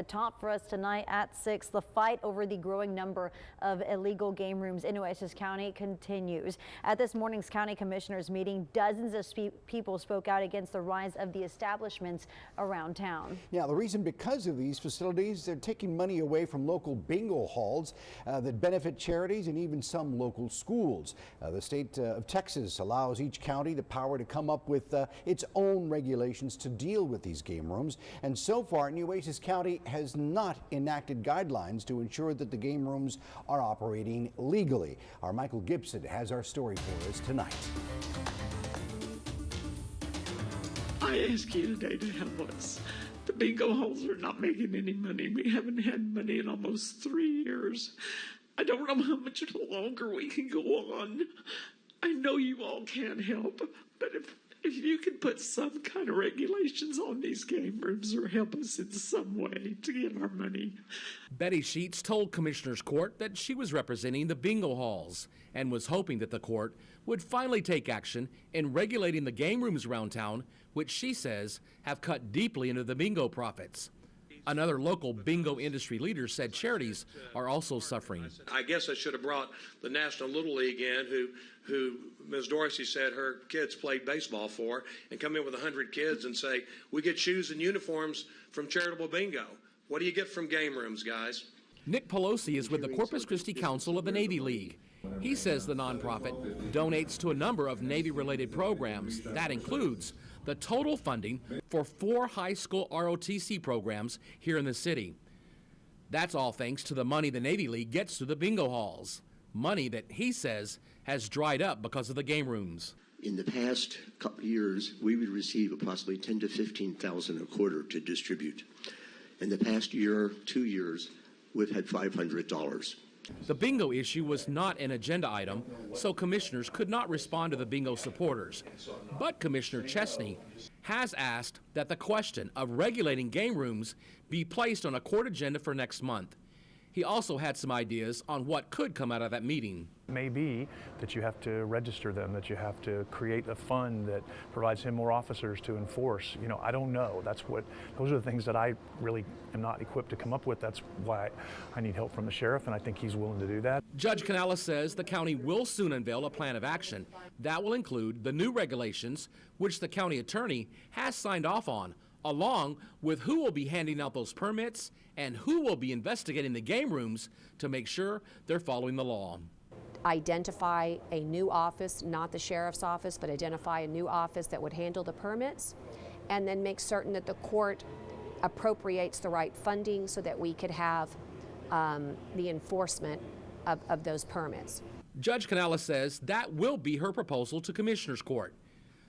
The top for us tonight at 6, the fight over the growing number of illegal game rooms in Nueces County continues. At this morning's county commissioners meeting, dozens of people spoke out against the rise of the establishments around town. Yeah, the reason because of these facilities, they're taking money away from local bingo halls that benefit charities and even some local schools. The state of Texas allows each county the power to come up with its own regulations to deal with these game rooms. And so far, Nueces County has not enacted guidelines to ensure that the game rooms are operating legally. Our Michael Gibson has our story for us tonight. I ask you today to help us. The bingo halls are not making any money. We haven't had money in almost 3 years. I don't know how much longer we can go on. I know you all can't help, but if you can put some kind of regulations on these game rooms or help us in some way to get our money. Betty Sheets told Commissioners Court that she was representing the bingo halls and was hoping that the court would finally take action in regulating the game rooms around town, which she says have cut deeply into the bingo profits. Another local bingo industry leader said charities are also suffering. I guess I should have brought the National Little League in, who Ms. Dorsey said her kids played baseball for, and come in with 100 kids and say, we get shoes and uniforms from charitable bingo. What do you get from game rooms, guys? Nick Pelosi is with the Corpus Christi Council of the Navy League. He says the nonprofit donates to a number of Navy-related programs. That includes the total funding for 4 high school ROTC programs here in the city. That's all thanks to the money the Navy League gets through the bingo halls. Money that he says has dried up because of the game rooms. In the past couple of years, we would receive approximately $10,000 to $15,000 a quarter to distribute. In the past year, 2 years, we've had $500. The bingo issue was not an agenda item, so commissioners could not respond to the bingo supporters. But Commissioner Chesney has asked that the question of regulating game rooms be placed on a court agenda for next month. He also had some ideas on what could come out of that meeting. It may be that you have to register them, that you have to create a fund that provides him more officers to enforce. You know, I don't know. Those are the things that I really am not equipped to come up with. That's why I need help from the sheriff, and I think he's willing to do that. Judge Canales says the county will soon unveil a plan of action. That will include the new regulations, which the county attorney has signed off on, along with who will be handing out those permits and who will be investigating the game rooms to make sure they're following the law. Identify a new office, not the sheriff's office, but identify a new office that would handle the permits, and then make certain that the court appropriates the right funding so that we could have the enforcement of those permits. Judge Canales says that will be her proposal to Commissioners Court.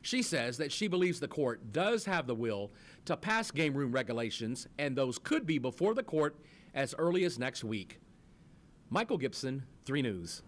She says that she believes the court does have the will to pass game room regulations, and those could be before the court as early as next week. Michael Gibson, 3 News.